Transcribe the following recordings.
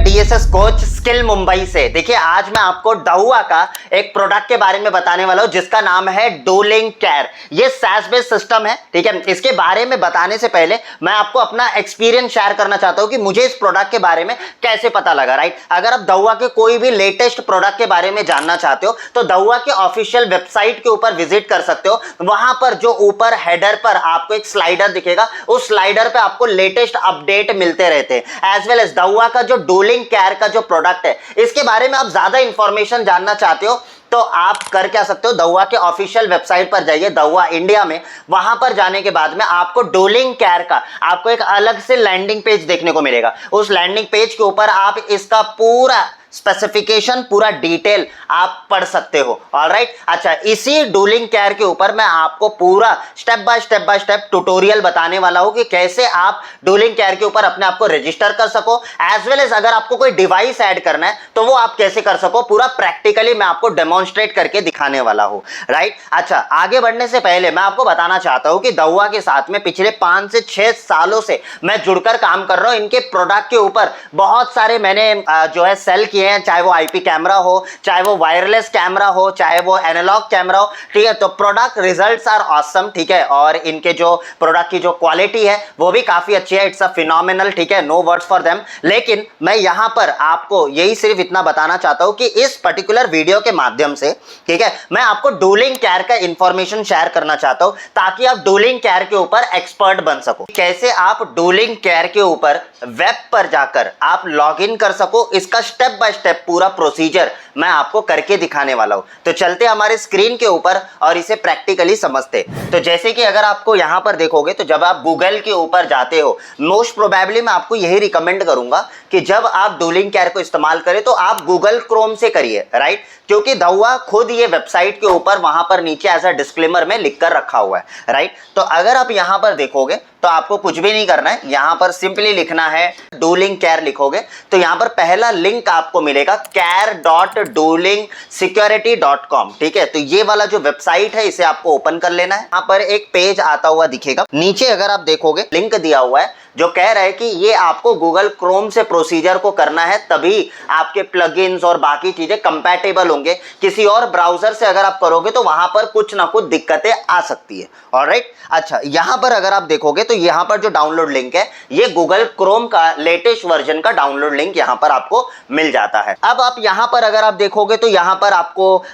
DSS coach skill Mumbai से। देखिए आज मैं आपको दाहुआ का एक प्रोडक्ट के बारे में बताने वाला हूं जिसका नाम है डूलिंग केयर। ये SaaS बेस्ड सिस्टम है, ठीक है। इसके बारे में बताने से पहले मैं आपको अपना एक्सपीरियंस शेयर करना चाहता हूं कि मुझे इस प्रोडक्ट के बारे में कैसे पता लगा, राइट। अगर आप दाहुआ के कोई भी लेटेस्ट प्रोडक्ट के बारे में जानना चाहते हो तो दाहुआ के ऑफिशियल वेबसाइट के ऊपर विजिट कर सकते हो। वहां पर जो ऊपर हेडर पर आपको एक स्लाइडर दिखेगा, उस स्लाइडर पे आपको लेटेस्ट अपडेट मिलते रहते हैं। एज वेल एज दाहुआ का जो डूलिंग केयर का जो प्रोडक्ट है, इसके बारे में आप ज्यादा इंफॉर्मेशन जानना चाहते हो तो आप कर क्या सकते हो, दाहुआ के ऑफिशियल वेबसाइट पर जाइए, दाहुआ इंडिया में। वहां पर जाने के बाद में आपको डूलिंग केयर का आपको एक अलग से लैंडिंग पेज देखने को मिलेगा। उस लैंडिंग पेज के ऊपर आप इसका पूरा स्पेसिफिकेशन, पूरा डिटेल आप पढ़ सकते हो। ऑलराइट, अच्छा, इसी डूलिंग केयर के ऊपर मैं आपको पूरा स्टेप बाय स्टेप ट्यूटोरियल बताने वाला हूं कि कैसे आप डूलिंग केयर के ऊपर अपने आप को रजिस्टर कर सको। एज वेल एज अगर आपको कोई डिवाइस ऐड करना है तो वो आप कैसे कर सको, पूरा प्रैक्टिकली मैं आपको डेमोन्स्ट्रेट करके दिखाने वाला हूं, राइट। अच्छा, आगे बढ़ने से पहले मैं आपको बताना चाहता हूं कि दाहुआ के साथ में पिछले 5 से 6 सालों से मैं जुड़कर काम कर रहा हूं। इनके प्रोडक्ट के ऊपर बहुत सारे मैंने जो है सेल किए हैं, चाहे वो आईपी कैमरा हो, चाहे वो वायरलेस कैमरा हो, चाहे वो एनालॉग कैमरा हो, ठीक है। तो प्रोडक्ट रिजल्ट्स आर ऑसम, ठीक है। और इनके जो प्रोडक्ट की जो क्वालिटी है वो भी काफी अच्छी है, इट्स अ फिनोमिनल, ठीक है, नो वर्ड्स फॉर देम। लेकिन मैं यहां पर आपको यही सिर्फ इतना बताना चाहता हूं कि इस पर्टिकुलर वीडियो के माध्यम से, ठीक है, मैं आपको डूलिंग केयर का इंफॉर्मेशन शेयर करना चाहता हूं ताकि आप डूलिंग केयर के ऊपर एक्सपर्ट बन सको। कैसे आप डूलिंग केयर के ऊपर वेब पर जाकर आप लॉग इन कर सको, इसका स्टेप बाय स्टेप पूरा प्रोसीजर मैं आपको करके दिखाने वाला हूं। तो चलते हमारे स्क्रीन के ऊपर और इसे प्रैक्टिकली समझते। तो जैसे कि अगर आपको यहां पर देखोगे तो जब आप गूगल के ऊपर जाते हो, मोस्ट प्रोबेबली मैं आपको यही रिकमेंड करूंगा कि जब आप डूलिंग केयर को इस्तेमाल करें तो आप गूगल क्रोम से करिए, राइट। क्योंकि दाहुआ खुद ये वेबसाइट के ऊपर वहां पर नीचे एज अ डिस्क्लेमर में लिखकर रखा हुआ है, राइट। तो अगर आप यहां पर देखोगे तो आपको कुछ भी नहीं करना है, यहां पर सिंपली लिखना है डूलिंग केयर लिखोगे तो यहां पर पहला लिंक आपको मिलेगा care.dulingsecurity.com, ठीक है। तो ये वाला जो वेबसाइट है इसे आपको ओपन कर लेना है। यहां पर एक पेज आता हुआ दिखेगा, नीचे अगर आप देखोगे लिंक दिया हुआ है जो कह रहा है कि ये आपको गूगल क्रोम से प्रोसीजर को करना है, तभी आपके प्लगइन्स और बाकी चीजें कंपैटिबल होंगे। किसी और ब्राउजर से अगर आप करोगे तो वहां पर कुछ ना कुछ दिक्कतें आ सकती है। ऑलराइट, अच्छा, यहां पर अगर आप देखोगे तो यहां पर जो डाउनलोड लिंक है ये गूगल क्रोम का लेटेस्ट वर्जन का डाउनलोड लिंक यहां पर आपको मिल जाता है। अब आप यहां पर अगर आप देखोगे तो यहां पर आपको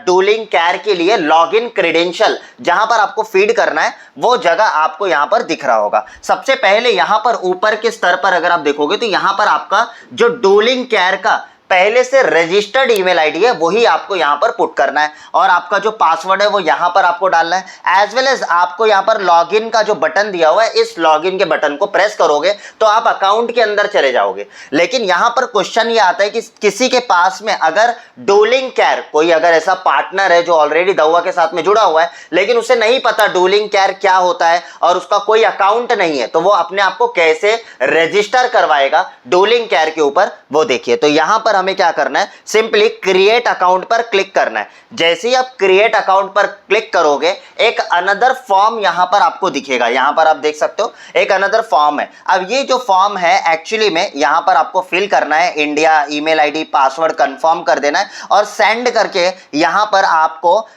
डूलिंग केयर के लिए लॉगिन क्रेडेंशियल जहां पर आपको फीड करना है वो जगह आपको यहां पर दिख रहा होगा। सबसे पहले यहां पर ऊपर के स्तर पर अगर आप देखोगे तो यहां पर आपका जो डूलिंग केयर का पहले से रजिस्टर्ड ईमेल आईडी है वही आपको यहां पर पुट करना है और आपका जो पासवर्ड है वो यहां पर आपको डालना है। एज वेल एज आपको यहां पर लॉगिन का जो बटन दिया हुआ है, इस लॉगिन के बटन को प्रेस करोगे तो आप अकाउंट के अंदर चले जाओगे। लेकिन यहां पर क्वेश्चन ये आता है कि किसी के पास में अगर डूलिंग केयर, कोई अगर ऐसा पार्टनर है जो ऑलरेडी दाहुआ के साथ में जुड़ा हुआ है लेकिन उसे नहीं पता डूलिंग केयर क्या होता है और उसका कोई अकाउंट नहीं है, तो वो अपने आप को कैसे रजिस्टर करवाएगा डूलिंग केयर के ऊपर, वो देखिए। तो यहां पर हमें क्या करना है, सिंपली क्रिएट अकाउंट पर क्लिक करना है। जैसे ही आप क्रिएट अकाउंट पर क्लिक करोगे एक अनदर फॉर्म यहां पर आपको दिखेगा। यहां पर आप देख सकते हो एक अनदर फॉर्म है। अब ये जो फॉर्म है एक्चुअली में यहां पर आपको फिल करना है, India email ID password confirm कर देना है और सेंड करके यहां पर आपको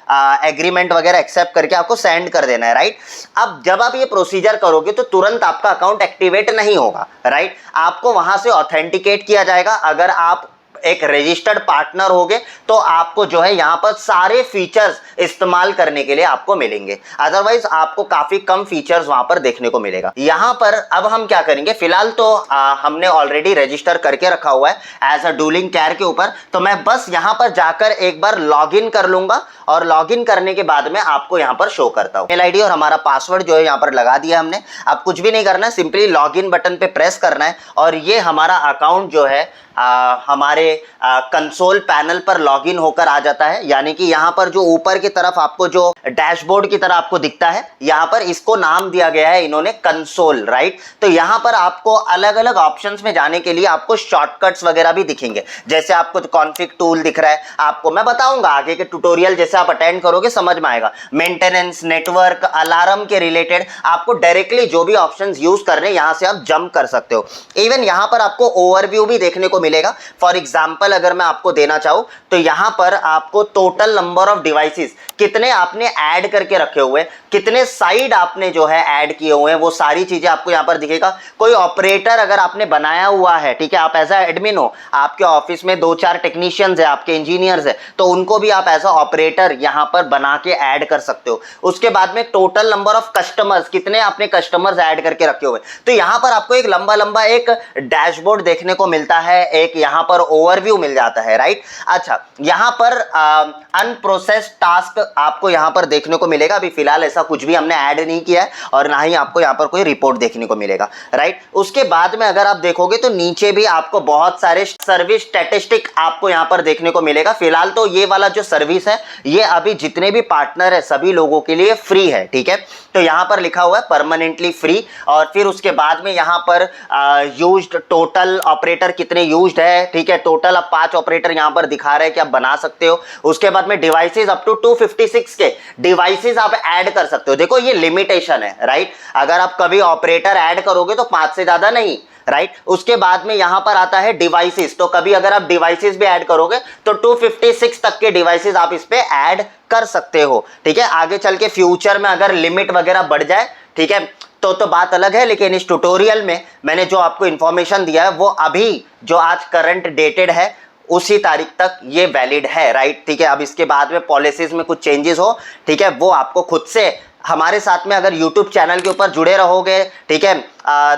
एग्रीमेंट वगैरह एक्सेप्ट करके आपको सेंड कर देना है, राइट। अब जब आप ये प्रोसीजर करोगे तो तुरंत आपका अकाउंट एक्टिवेट नहीं होगा, राइट। आपको वहां से ऑथेंटिकेट किया जाएगा। अगर आप एक रजिस्टर्ड पार्टनर होगे तो आपको जो है यहां पर सारे फीचर्स इस्तेमाल करने के लिए आपको मिलेंगे, अदरवाइज आपको काफी कम फीचर्स वहां पर देखने को मिलेगा। यहां पर अब हम क्या करेंगे, फिलहाल तो हमने ऑलरेडी रजिस्टर करके रखा हुआ है एज अ डूलिंग केयर के ऊपर, तो मैं बस यहां पर जाकर एक बार लॉग इन कर लूंगा और लॉग इन करने के बाद में आपको यहां पर शो करता हूं। मेल आईडी और हमारा पासवर्ड जो है यहां पर लगा दिया हमने। अब कुछ भी नहीं करना है, सिंपली लॉग इन बटन पे प्रेस करना है और ये हमारा अकाउंट जो है हमारे कंसोल पैनल पर लॉगिन होकर आ जाता है, यानी कि यहाँ पर जो ऊपर की तरफ आपको जो डैशबोर्ड की तरह आपको दिखता है, यहाँ पर इसको नाम दिया गया है इन्होंने कंसोल, राइट। तो यहाँ पर आपको अलग अलग ऑप्शंस में जाने के लिए आपको शॉर्टकट्स वगैरह भी दिखेंगे, जैसे आपको कॉन्फिग टूल दिख रहा है, आपको मैं बताऊंगा आगे के ट्यूटोरियल जैसे आप अटेंड करोगे समझ में आएगा। मेंटेनेंस, नेटवर्क, अलार्म के रिलेटेड आपको डायरेक्टली जो भी ऑप्शंस यूज कर रहे हैं यहां से आप जंप कर सकते हो। इवन यहां पर आपको ओवरव्यू भी देखने को मिलेगा। फॉर एग्जांपल अगर मैं आपको देना चाहूं तो यहां पर आपको टोटल नंबर ऑफ डिवाइसेस कितने आपने ऐड करके रखे हुए, कितने साइड आपने जो है ऐड किए हुए हैं, वो सारी चीजें आपको यहां पर दिखेगा। कोई ऑपरेटर अगर आपने बनाया हुआ है, ठीक है, आप एज एडमिन हो, आपके ऑफिस में 2-4 टेक्नीशियंस है, आपके इंजीनियर्स है, तो उनको भी आप एज ऑपरेटर यहां पर बना के ऐड कर सकते हो। उसके बाद में टोटल नंबर ऑफ कस्टमर्स, कितने आपने कस्टमर्स ऐड करके रखे हुए, तो यहां पर आपको एक लंबा लंबा एक डैशबोर्ड देखने को मिलता है, एक यहां पर ओवरव्यू मिल जाता है, राइट। अच्छा, यहां पर अनप्रोसेस्ड टास्क आपको यहां पर देखने को मिलेगा। अभी फिलहाल ऐसा कुछ भी हमने ऐड नहीं किया है और ना ही आपको यहां पर कोई रिपोर्ट देखने को मिलेगा, राइट। उसके बाद में अगर आप देखोगे तो नीचे भी आपको बहुत सारे सर्विस स्टैटिस्टिक आपको यहां पर देखने को मिलेगा। फिलहाल तो ये वाला जो सर्विस है ये अभी जितने भी पार्टनर है सभी लोगों के लिए फ्री है, ठीक है। तो यहां पर लिखा हुआ है परमानेंटली फ्री, और फिर उसके बाद में यहां पर यूज्ड टोटल ऑपरेटर कितने यूज्ड है, ठीक है। टोटल अब 5 ऑपरेटर यहां पर दिखा रहे हैं कि आप बना सकते हो। उसके बाद में डिवाइसेस अप टू 256 के डिवाइसेस आप ऐड कर सकते हो। देखो ये लिमिटेशन है, राइट। अगर आप कभी ऑपरेटर ऐड करोगे तो 5 से ज्यादा नहीं, राइट। उसके बाद में यहां पर आता है डिवाइसेस, तो कभी अगर आप डिवाइसेस भी ऐड करोगे तो 256 तक के डिवाइसेस आप इस पे ऐड कर सकते हो, ठीक है। आगे चल के फ्यूचर में अगर लिमिट वगैरह बढ़ जाए, ठीक है, तो बात अलग है, लेकिन इस ट्यूटोरियल में मैंने जो आपको इंफॉर्मेशन दिया है वो अभी जो आज करंट डेटेड है उसी तारीख तक ये वैलिड है, राइट, ठीक है। अब इसके बाद में पॉलिसीज में कुछ चेंजेस हो, ठीक है, वो आपको खुद से हमारे साथ में अगर YouTube चैनल के ऊपर जुड़े रहोगे, ठीक है,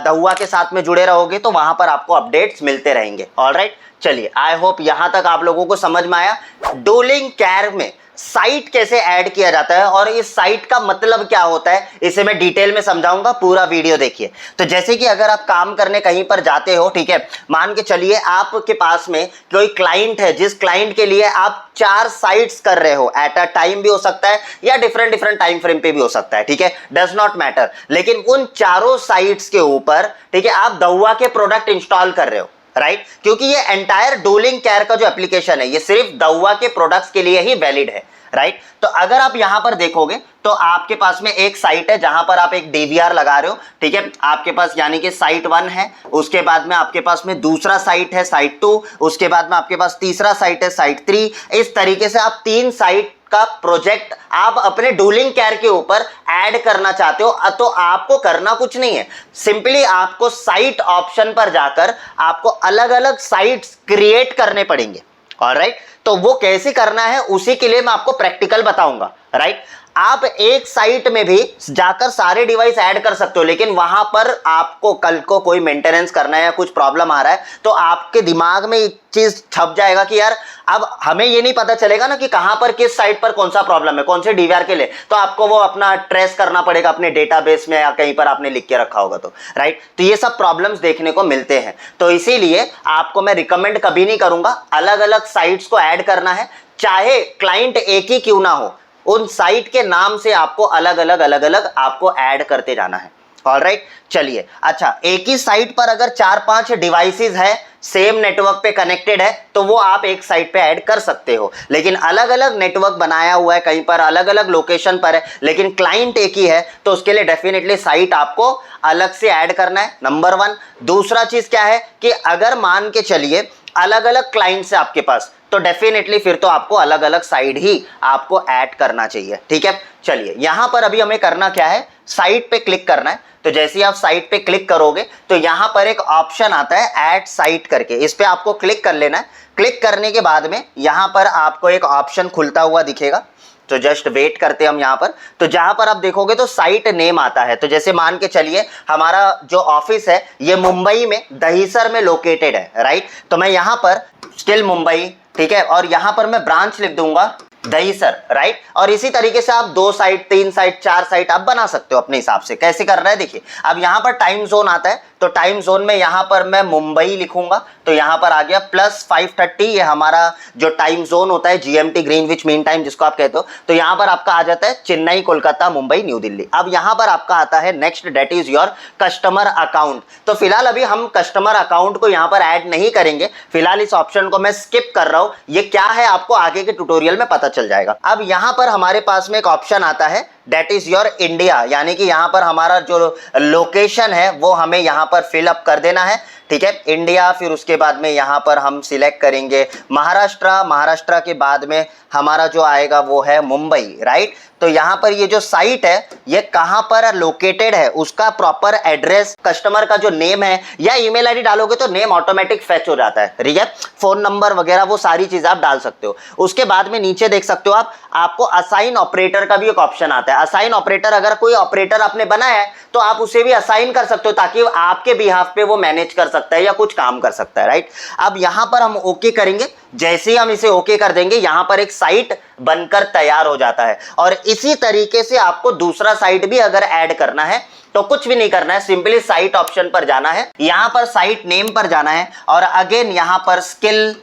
दहुआ के साथ में जुड़े रहोगे तो वहां पर आपको अपडेट्स मिलते रहेंगे। ऑलराइट, चलिए, आई होप यहां तक आप लोगों को समझ में आया। डोलिंग कैर में साइट कैसे ऐड किया जाता है और इस साइट का मतलब क्या होता है इसे मैं डिटेल में समझाऊंगा, पूरा वीडियो देखिए। तो जैसे कि अगर आप काम करने कहीं पर जाते हो, ठीक है, मान के चलिए आपके पास में कोई क्लाइंट है जिस क्लाइंट के लिए आप 4 साइट्स कर रहे हो, एट अ टाइम भी हो सकता है या डिफरेंट टाइम फ्रेम पे भी हो सकता है, ठीक है, डज नॉट मैटर। लेकिन उन चारों साइट्स के ऊपर, ठीक है, आप दहुआ के प्रोडक्ट इंस्टॉल कर रहे हो, राइट, क्योंकि ये एंटायर डोलिंग केयर का जो एप्लीकेशन है ये सिर्फ दहुआ के प्रोडक्ट्स के लिए ही वैलिड है, राइट। तो अगर आप यहां पर देखोगे तो आपके पास में एक साइट है जहां पर आप एक डीवीआर लगा रहे हो, ठीक है, आपके पास यानी कि साइट 1 है, उसके बाद में आपके पास में दूसरा साइट है साइट 2, उसके बाद में आपके पास तीसरा साइट है साइट 3। इस तरीके से आप 3 साइट का प्रोजेक्ट आप अपने डोलिंग केयर के ऊपर ऐड करना चाहते हो, तो आपको करना कुछ नहीं है, सिंपली आपको साइट ऑप्शन पर जाकर आपको अलग अलग साइट्स क्रिएट करने पड़ेंगे। ऑलराइट, तो वो कैसे करना है उसी के लिए मैं आपको प्रैक्टिकल बताऊंगा, राइट। आप एक साइट में भी जाकर सारे डिवाइस ऐड कर सकते हो, लेकिन वहां पर आपको कल को कोई मेंटेनेंस करना है या कुछ प्रॉब्लम आ रहा है तो आपके दिमाग में एक चीज छप जाएगा कि यार अब हमें ये नहीं पता चलेगा ना कि कहां पर किस साइट पर कौन सा प्रॉब्लम है, कौन से डीवीआर के लिए, तो आपको वो अपना ट्रेस करना पड़ेगा अपने डेटाबेस में या कहीं पर आपने लिख के रखा होगा, तो राइट। तो ये सब प्रॉब्लम्स देखने को मिलते हैं, तो इसीलिए आपको मैं रिकमेंड कभी नहीं करूंगा अलग अलग साइट्स को ऐड करना है, चाहे क्लाइंट एक ही क्यों ना हो, उन साइट के नाम से आपको अलग अलग आपको ऐड करते जाना है। ऑलराइट, चलिए, अच्छा, एक ही साइट पर अगर 4-5 डिवाइसेस है सेम नेटवर्क पे कनेक्टेड है तो वो आप एक साइट पे ऐड कर सकते हो, लेकिन अलग अलग नेटवर्क बनाया हुआ है, कहीं पर अलग अलग लोकेशन पर है लेकिन क्लाइंट एक ही है, तो उसके लिए डेफिनेटली साइट आपको अलग से ऐड करना है, नंबर 1। दूसरा चीज क्या है कि अगर मान के चलिए अलग अलग क्लाइंट्स है आपके पास, तो डेफिनेटली फिर तो आपको अलग अलग साइट ही आपको ऐड करना चाहिए, ठीक है। चलिए, यहां पर अभी हमें करना क्या है, साइट पे क्लिक करना है। तो जैसे ही आप साइट पे क्लिक करोगे तो यहां पर एक ऑप्शन आता है ऐड साइट करके, इस पे आपको क्लिक कर लेना है। क्लिक करने के बाद में यहां पर आपको एक ऑप्शन खुलता हुआ दिखेगा, तो जस्ट वेट करते हैं हम यहां पर। तो जहां पर आप देखोगे तो साइट नेम आता है, तो जैसे मान के चलिए हमारा जो ऑफिस है ये मुंबई में दहीसर में लोकेटेड है, राइट। तो मैं यहां पर स्टिल मुंबई, ठीक है, और यहां पर मैं ब्रांच लिख दूंगा दहीसर, राइट। और इसी तरीके से आप 2 साइट, 3 साइट, 4 साइट आप बना सकते हो अपने हिसाब से। कैसे करना है देखिए, अब यहां पर टाइम जोन आता है, तो टाइम जोन में यहाँ पर मैं मुंबई लिखूंगा, तो यहाँ पर आ गया +5:30, ये हमारा जो टाइम जोन होता है GMT ग्रीनविच मीन टाइम जिसको आप कहते हो। तो यहाँ पर आपका आ जाता है चेन्नई, कोलकाता, मुंबई, न्यू दिल्ली। अब यहाँ पर आपका आता है next, date is your customer account. तो फिलहाल अभी हम कस्टमर अकाउंट को यहाँ पर ऐड नहीं करेंगे, फिलहाल इस ऑप्शन को मैं स्किप कर रहा हूँ। ये क्या है आपको आगे के ट्यूटोरियल में पता चल जाएगा। अब यहाँ पर हमारे पास में एक ऑप्शन आता है डेट इज योर इंडिया, यानी कि यहाँ पर हमारा जो लोकेशन है वो हमें यहाँ पर फिलअप कर देना है, ठीक है, इंडिया। फिर उसके बाद में यहाँ पर हम सिलेक्ट करेंगे महाराष्ट्र, महाराष्ट्र के बाद में हमारा जो आएगा वो है मुंबई, राइट। तो यहाँ पर ये जो साइट है ये कहाँ पर लोकेटेड है, उसका प्रॉपर एड्रेस, कस्टमर का जो नेम है या ईमेल आईडी डालोगे तो नेम ऑटोमेटिक फेच हो जाता है, ठीक है, फोन नंबर वगैरह वो सारी चीजें आप डाल सकते हो। उसके बाद में नीचे देख सकते हो आप, आपको असाइन ऑपरेटर का भी एक ऑप्शन आता है। असाइन ऑपरेटर, अगर कोई ऑपरेटर आपने बनाया है तो आप उसे भी असाइन कर सकते हो ताकि आपके बिहाफ पे वो मैनेज कर सकता है या कुछ काम कर सकता है, राइट। अब यहाँ पर हम ओके करेंगे, जैसे ही हम इसे ओके कर देंगे यहाँ पर एक साइट बनकर तैयार हो जाता है। और इसी तरीके से आपको दूसरा साइट भी अगर ऐड करना है तो कुछ भी नहीं करना है, सिंपली साइट ऑप्शन पर जाना है, यहां पर साइट नेम पर जाना है और अगेन यहां पर स्किल,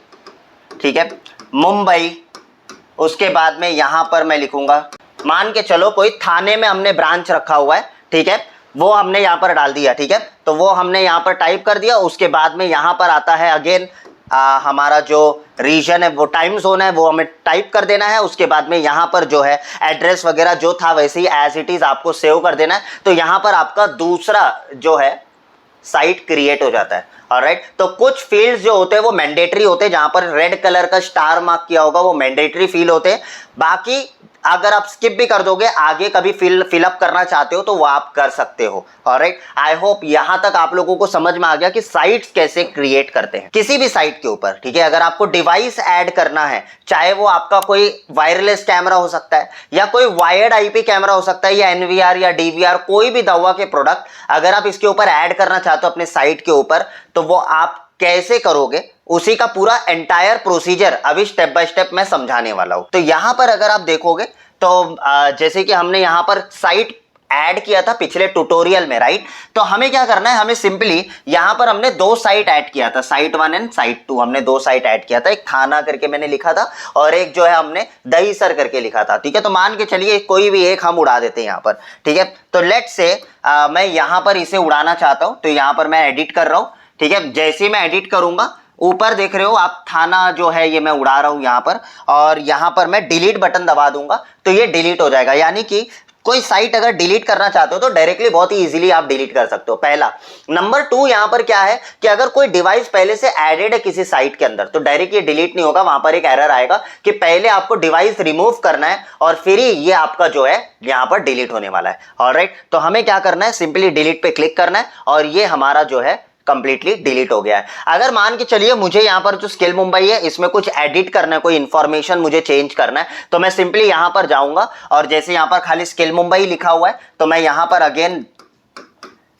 ठीक है, मुंबई। उसके बाद में यहां पर मैं लिखूंगा, मान के चलो कोई थाने में हमने ब्रांच रखा हुआ है, ठीक है, वो हमने यहां पर डाल दिया, ठीक है, तो वो हमने यहां पर टाइप कर दिया। उसके बाद में यहां पर आता है अगेन हमारा जो रीजन है वो टाइम जोन है वो हमें टाइप कर देना है। उसके बाद में यहाँ पर जो है एड्रेस वगैरह जो था वैसे ही एज इट इज आपको सेव कर देना है। तो यहाँ पर आपका दूसरा जो है साइट क्रिएट हो जाता है, ऑलराइट। तो कुछ फील्ड्स जो होते हैं वो मैंडेटरी होते हैं, जहां पर रेड कलर का स्टार मार्क किया होगा वो मैंडेटरी फील्ड होते हैं। बाकी अगर आप स्किप भी कर दोगे, आगे कभी फिलअप करना चाहते हो तो वो आप कर सकते हो, ऑलराइट। आई होप यहां तक आप लोगों को समझ में आ गया कि साइट्स कैसे क्रिएट करते हैं किसी भी साइट के ऊपर, ठीक है। अगर आपको डिवाइस ऐड करना है, चाहे वो आपका कोई वायरलेस कैमरा हो सकता है या कोई वायर्ड आईपी कैमरा हो सकता है या एनवीआर या डीवीआर, कोई भी दावा के प्रोडक्ट अगर आप इसके ऊपर ऐड करना चाहते हो अपने साइट के ऊपर, तो वो आप कैसे करोगे उसी का पूरा एंटायर प्रोसीजर अभी स्टेप बाय स्टेप मैं समझाने वाला हूं। तो यहां पर अगर आप देखोगे तो जैसे कि हमने यहां पर साइट ऐड किया था पिछले ट्यूटोरियल में, राइट। तो हमें क्या करना है, हमें सिंपली यहां पर हमने 2 साइट ऐड किया था, साइट 1 एंड साइट 2, हमने 2 साइट ऐड किया था। एक थाना करके मैंने लिखा था और एक जो है हमने दहीसर करके लिखा था, ठीक है। तो मान के चलिए कोई भी एक हम उड़ा देते हैं यहां पर, ठीक है। तो लेट्स से मैं यहां पर इसे उड़ाना चाहता हूं, तो यहां पर मैं एडिट कर रहा हूं, ठीक है। जैसे ही मैं एडिट करूंगा, ऊपर देख रहे हो आप थाना जो है ये मैं उड़ा रहा हूं यहां पर, और यहां पर मैं डिलीट बटन दबा दूंगा तो ये डिलीट हो जाएगा। यानी कि कोई साइट अगर डिलीट करना चाहते हो तो डायरेक्टली बहुत ही इजीली आप डिलीट कर सकते हो, पहला। नंबर 2 यहां पर क्या है कि अगर कोई डिवाइस पहले से एडेड है किसी साइट के अंदर तो डायरेक्ट ये डिलीट नहीं होगा, वहां पर एक एरर आएगा कि पहले आपको डिवाइस रिमूव करना है और फिर ही ये आपका जो है यहां पर डिलीट होने वाला है, ऑलराइट। तो हमें क्या करना है, सिंपली डिलीट पे क्लिक करना है और ये हमारा जो है कंप्लीटली डिलीट हो गया है। अगर मान के चलिए मुझे यहां पर जो स्किल मुंबई है इसमें कुछ एडिट करना है, कोई इंफॉर्मेशन मुझे चेंज करना है, तो मैं सिंपली यहां पर जाऊंगा और जैसे यहां पर खाली स्किल मुंबई लिखा हुआ है तो मैं यहां पर अगेन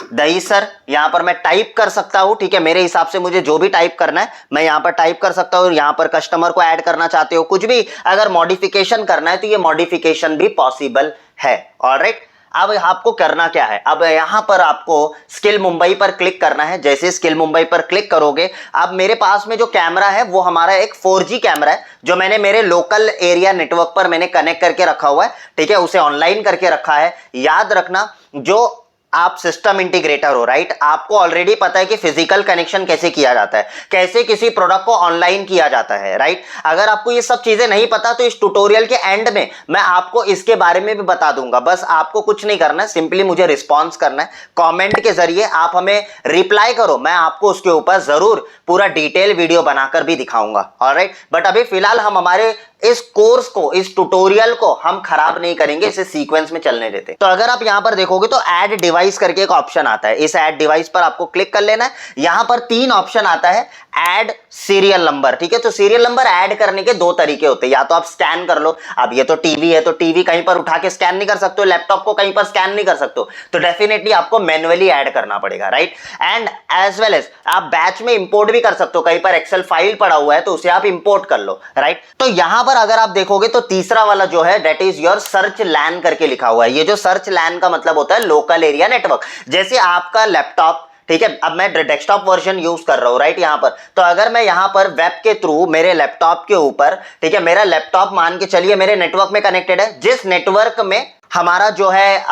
दहीसर यहां पर मैं टाइप कर सकता हूं, ठीक है। मेरे हिसाब से मुझे जो भी टाइप करना है मैं यहां पर टाइप कर सकता हूं। यहां पर कस्टमर को ऐड करना चाहते हो, कुछ भी अगर मॉडिफिकेशन करना है तो ये मॉडिफिकेशन भी पॉसिबल है, ऑलराइट। अब आपको करना क्या है, अब यहां पर आपको स्किल मुंबई पर क्लिक करना है। जैसे स्किल मुंबई पर क्लिक करोगे, अब मेरे पास में जो कैमरा है वो हमारा एक 4G कैमरा है जो मैंने मेरे लोकल एरिया नेटवर्क पर मैंने कनेक्ट करके रखा हुआ है, ठीक है, उसे ऑनलाइन करके रखा है। याद रखना, जो आप सिस्टम इंटीग्रेटर हो, राइट, आपको ऑलरेडी पता है कि फिजिकल कनेक्शन कैसे किया जाता है, कैसे किसी प्रोडक्ट को ऑनलाइन किया जाता है, राइट। अगर आपको ये सब चीजें नहीं पता तो इस ट्यूटोरियल के एंड में मैं आपको इसके बारे में भी बता दूंगा। बस आपको कुछ नहीं करना है, सिंपली मुझे रिस्पॉन्स करना है, कॉमेंट के जरिए आप हमें रिप्लाई करो, मैं आपको उसके ऊपर जरूर पूरा डिटेल वीडियो बनाकर भी दिखाऊंगा, ऑलराइट। बट अभी फिलहाल हम हमारे इस कोर्स को, इस ट्यूटोरियल को हम खराब नहीं करेंगे, इसे सीक्वेंस में चलने देते। तो अगर आप यहां पर देखोगे तो ऐड डिवाइस करके एक ऑप्शन आता है, इस ऐड डिवाइस पर आपको क्लिक कर लेना है। यहां पर 3 ऑप्शन आता है, ऐड सीरियल नंबर, ठीक है। तो सीरियल नंबर ऐड करने के 2 तरीके होते हैं, या तो आप स्कैन कर लो, अब ये तो टीवी है तो टीवी कहीं पर उठा के स्कैन नहीं कर सकते हो, लैपटॉप को कहीं पर स्कैन नहीं कर सकते हो, तो डेफिनेटली आपको मैन्युअली ऐड करना पड़ेगा, right. And as well as आप बैच में इंपोर्ट भी कर सकते हो, कहीं पर एक्सेल फाइल पड़ा हुआ है तो उसे आप इंपोर्ट कर लो, राइट। तो यहां पर अगर आप देखोगे तो तीसरा वाला जो है दैट इज योर सर्च लैन करके लिखा हुआ है। ये जो सर्च लैन का मतलब होता है लोकल एरिया नेटवर्क। जैसे आपका लैपटॉप ठीक है। अब मैं डेस्कटॉप वर्जन यूज कर रहा हूँ राइट यहाँ पर, तो अगर मैं यहाँ पर वेब के थ्रू मेरे लैपटॉप के ऊपर, ठीक है, मेरा लैपटॉप मान के चलिए मेरे नेटवर्क में कनेक्टेड है, जिस नेटवर्क में हमारा जो है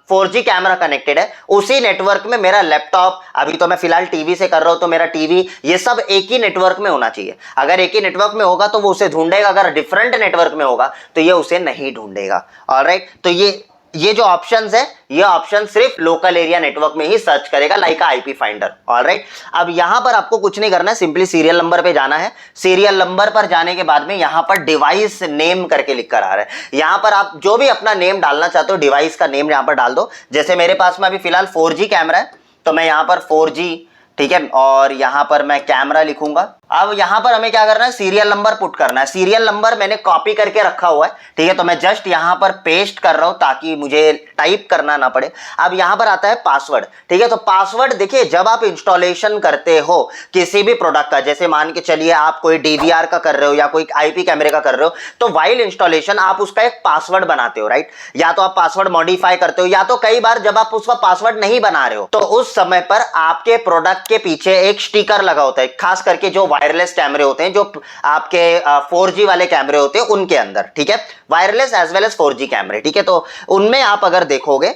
4G कैमरा कनेक्टेड है, उसी नेटवर्क में मेरा लैपटॉप, अभी तो मैं फिलहाल टीवी से कर रहा हूं तो मेरा टीवी, ये सब एक ही नेटवर्क में होना चाहिए। अगर एक ही नेटवर्क में होगा तो वो उसे ढूंढेगा, अगर डिफरेंट नेटवर्क में होगा तो ये उसे नहीं ढूंढेगा। ऑलराइट, तो ये जो ऑप्शंस है, ये ऑप्शन सिर्फ लोकल एरिया नेटवर्क में ही सर्च करेगा, लाइक आईपी फाइंडर। ऑलराइट, अब यहां पर आपको कुछ नहीं करना है, सिंपली सीरियल नंबर पे जाना है। सीरियल नंबर पर जाने के बाद में यहां पर डिवाइस नेम करके लिख कर आ रहा है, यहां पर आप जो भी अपना नेम डालना चाहते हो, डिवाइस का नेम यहां पर डाल दो। जैसे मेरे पास में अभी फिलहाल 4G कैमरा है, तो मैं यहां पर 4G, ठीक है, और यहां पर मैं कैमरा लिखूंगा। अब यहां पर हमें क्या करना है, सीरियल नंबर पुट करना है। सीरियल नंबर मैंने कॉपी करके रखा हुआ है, ठीक है, तो मैं जस्ट यहां पर पेस्ट कर रहा हूं ताकि मुझे टाइप करना ना पड़े। अब यहां पर आता है पासवर्ड, ठीक है, तो पासवर्ड देखिए जब आप इंस्टॉलेशन करते हो किसी भी प्रोडक्ट का, जैसे मान के चलिए आप कोई डीवीआर का कर रहे हो या कोई आईपी कैमरे का कर रहे हो, तो वाइल इंस्टॉलेशन आप उसका एक पासवर्ड बनाते हो राइट, या तो आप पासवर्ड मॉडिफाई करते हो, या तो कई बार जब आप उसका पासवर्ड नहीं बना रहे हो तो उस समय पर आपके प्रोडक्ट के पीछे एक स्टिकर लगा होता है, खास करके जो वायरलेस कैमरे होते हैं, जो आपके 4G वाले कैमरे होते हैं उनके अंदर, ठीक है, wireless as well as 4G कैमरे, ठीक है, तो उनमें आप अगर देखोगे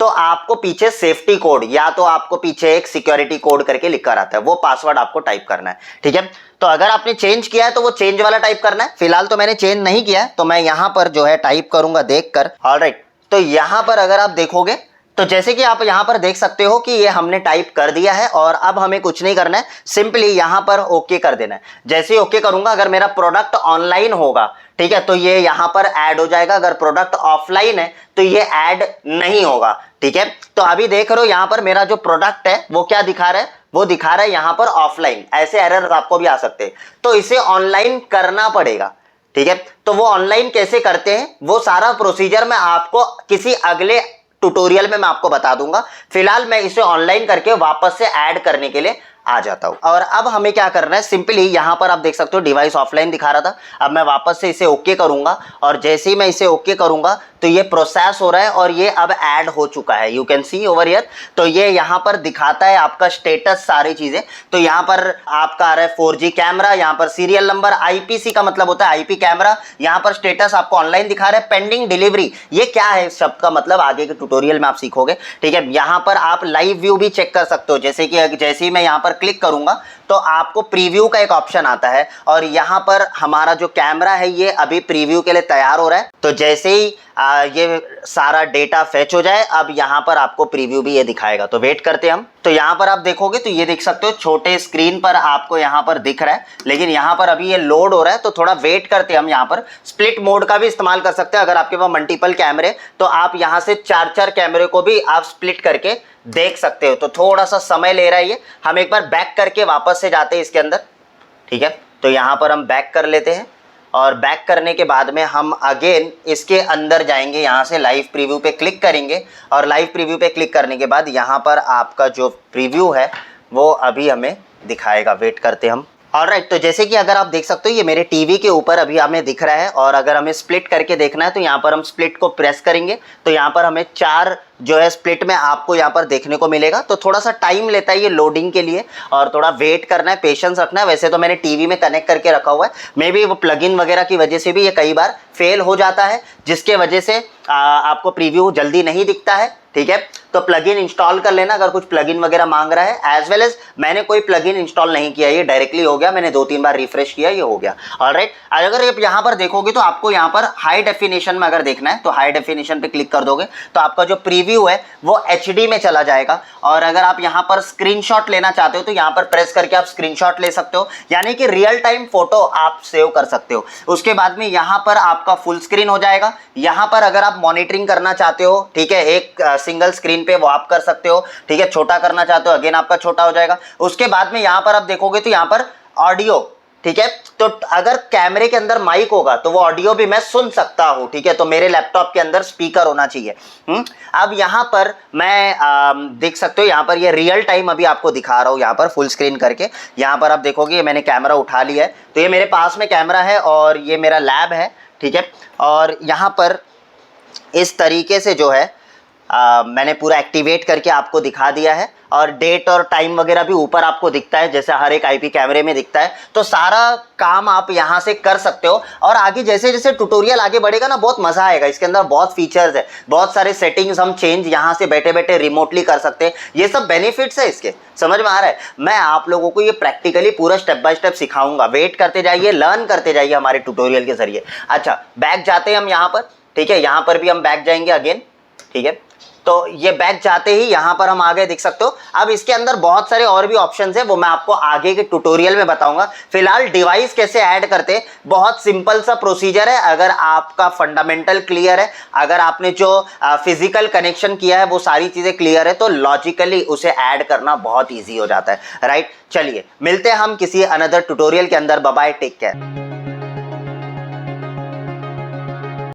तो आपको पीछे सेफ्टी कोड या तो आपको पीछे एक सिक्योरिटी कोड करके लिखकर आता है, वो पासवर्ड आपको टाइप करना है, ठीक है। तो अगर आपने चेंज किया है तो वो चेंज वाला टाइप करना है। फिलहाल तो मैंने चेंज नहीं किया है, तो मैं यहां पर जो है टाइप करूंगा देखकर। ऑलराइट, तो यहां पर अगर आप देखोगे तो जैसे कि आप यहां पर देख सकते हो कि ये हमने टाइप कर दिया है, और अब हमें कुछ नहीं करना है, सिंपली यहां पर ओके कर देना है। जैसे ही ओके करूंगा, अगर मेरा प्रोडक्ट ऑनलाइन होगा, ठीक है, तो ये यहां पर ऐड हो जाएगा, अगर प्रोडक्ट ऑफलाइन है तो ये ऐड नहीं होगा, ठीक है। तो अभी देख रहे हो यहां पर मेरा जो प्रोडक्ट है वो क्या दिखा रहा है, वो दिखा रहा है यहां पर ऑफलाइन। ऐसे एरर आपको भी आ सकते हैं, तो इसे ऑनलाइन करना पड़ेगा, ठीक है। तो वो ऑनलाइन कैसे करते हैं, वो सारा प्रोसीजर मैं आपको किसी अगले ट्यूटोरियल में मैं आपको बता दूंगा। फिलहाल मैं इसे ऑनलाइन करके वापस से ऐड करने के लिए आ जाता हूं। और अब हमें क्या करना है, सिंपली यहां पर आप देख सकते हो डिवाइस ऑफलाइन दिखा रहा था, अब मैं वापस से इसे ओके करूंगा, और जैसे ही मैं इसे ओके करूंगा तो ये प्रोसेस हो रहा है और ये अब ऐड हो चुका है, you can see over here. तो ये यहां पर दिखाता है आपका स्टेटस, सारी चीजें। तो यहां पर आपका आ रहा है 4G कैमरा, यहां पर सीरियल नंबर, आईपीसी का मतलब होता है आईपी कैमरा, यहां पर स्टेटस आपको ऑनलाइन दिखा रहा है, पेंडिंग डिलीवरी। ये क्या है इस शब्द का मतलब, आगे के ट्यूटोरियल में आप सीखोगे, ठीक है। यहां पर आप लाइव व्यू भी चेक कर सकते हो, जैसे कि जैसे ही मैं यहां पर क्लिक करूंगा तो आपको प्रीव्यू का एक ऑप्शन आता है, और यहां पर हमारा जो कैमरा है ये अभी प्रीव्यू के लिए तैयार हो रहा है। तो जैसे ही ये सारा डेटा फेच हो जाए, अब यहां पर आपको प्रीव्यू भी ये दिखाएगा, तो वेट करते हैं हम। तो यहां पर आप देखोगे तो ये देख सकते हो छोटे स्क्रीन पर आपको यहां पर दिख रहा है, लेकिन यहां पर अभी ये लोड हो रहा है, तो थोड़ा वेट करते हैं हम। यहां पर स्प्लिट मोड का भी इस्तेमाल कर सकते हैं, अगर आपके पास मल्टीपल कैमरे, तो आप यहां से 4-4 कैमरे को भी आप स्प्लिट करके देख सकते हो। तो थोड़ा सा समय ले रहा है ये, हम एक बार बैक करके वापस से जाते हैं इसके अंदर, ठीक है। तो यहां पर हम बैक कर लेते हैं, और बैक करने के बाद में हम अगेन इसके अंदर जाएंगे, यहाँ से लाइव प्रीव्यू पे क्लिक करेंगे, और लाइव प्रीव्यू पे क्लिक करने के बाद यहाँ पर आपका जो प्रीव्यू है वो अभी हमें दिखाएगा, वेट करते हम। ऑलराइट, तो जैसे कि अगर आप देख सकते हो ये मेरे टीवी के ऊपर अभी हमें दिख रहा है, और अगर हमें स्प्लिट करके देखना है तो यहाँ पर हम स्प्लिट को प्रेस करेंगे, तो यहाँ पर हमें 4 जो है स्प्लिट में आपको यहाँ पर देखने को मिलेगा। तो थोड़ा सा टाइम लेता है ये लोडिंग के लिए, और थोड़ा वेट करना है, पेशेंस रखना है। वैसे तो मैंने टीवी में कनेक्ट करके रखा हुआ है, मे बी वो प्लगइन वगैरह की वजह से भी ये कई बार फेल हो जाता है, जिसके वजह से आपको प्रीव्यू जल्दी नहीं दिखता है, ठीक है। तो प्लगइन इंस्टॉल कर लेना अगर कुछ प्लगइन वगैरह मांग रहा है, एज वेल एज मैंने कोई प्लगइन इंस्टॉल नहीं किया, ये डायरेक्टली हो गया, मैंने 2-3 बार रिफ्रेश किया, ये हो गया। ऑलराइट, अगर आप यहाँ पर देखोगे तो आपको यहाँ पर हाई डेफिनेशन में अगर देखना है तो हाई डेफिनेशन पे क्लिक कर दोगे तो आपका जो प्रीव्यू है वो HD में चला जाएगा। और अगर आप यहाँ पर स्क्रीनशॉट लेना चाहते हो तो यहाँ पर प्रेस करके आप स्क्रीनशॉट ले सकते हो, यानी कि रियल टाइम फोटो आप सेव कर सकते हो। उसके बाद में यहाँ पर आपका फुल स्क्रीन हो जाएगा। यहाँ पर अगर आप मॉनिटरिंग करना चाहते हो, ठीक है, एक सिंगल स्क्रीन पे वो आप कर सकते हो, ठीक है। छोटा करना चाहते हो अगेन आपका छोटा हो जाएगा। उसके बाद में यहाँ पर आप देखोगे तो यहाँ पर ऑडियो, ठीक है, तो अगर कैमरे के अंदर माइक होगा तो वो ऑडियो भी मैं सुन सकता हूं, ठीक है। तो मेरे लैपटॉप के अंदर स्पीकर होना चाहिए। अब यहां पर मैं देख सकते हो, यहां पर ये रियल टाइम अभी आपको दिखा रहा हूं, यहां पर फुल स्क्रीन करके। यहां पर आप देखोगे मैंने कैमरा उठा लिया है, तो ये मेरे पास में कैमरा है और ये मेरा लैब है, ठीक है। और यहां पर इस तरीके से जो है मैंने पूरा एक्टिवेट करके आपको दिखा दिया है। और डेट और टाइम वगैरह भी ऊपर आपको दिखता है, जैसे हर एक आईपी कैमरे में दिखता है। तो सारा काम आप यहाँ से कर सकते हो। और आगे जैसे जैसे ट्यूटोरियल आगे बढ़ेगा ना, बहुत मजा आएगा। इसके अंदर बहुत फीचर्स है, बहुत सारे सेटिंग्स हम चेंज यहाँ से बैठे बैठे रिमोटली कर सकते हैं। ये सब बेनिफिट्स है इसके, समझ में आ रहा है। मैं आप लोगों को ये प्रैक्टिकली पूरा स्टेप बाय स्टेप सिखाऊंगा। वेट करते जाइए, लर्न करते जाइए हमारे ट्यूटोरियल के जरिए। अच्छा, बैक जाते हैं हम यहाँ पर, ठीक है। यहाँ पर भी हम बैक जाएंगे अगेन, ठीक है। तो ये बैक जाते ही यहाँ पर हम आगे देख सकते हो। अब इसके अंदर बहुत सारे और भी ऑप्शंस हैं, वो मैं आपको आगे के ट्यूटोरियल में बताऊंगा। फिलहाल डिवाइस कैसे ऐड करते हैं, बहुत सिंपल सा प्रोसीजर है। अगर आपका फंडामेंटल क्लियर है, अगर आपने जो फिजिकल कनेक्शन किया है वो सारी चीजें क्लियर है, तो लॉजिकली उसे ऐड करना बहुत ईजी हो जाता है, राइट। चलिए मिलते हैं हम किसी अनदर ट्यूटोरियल के अंदर। Bye bye, take care.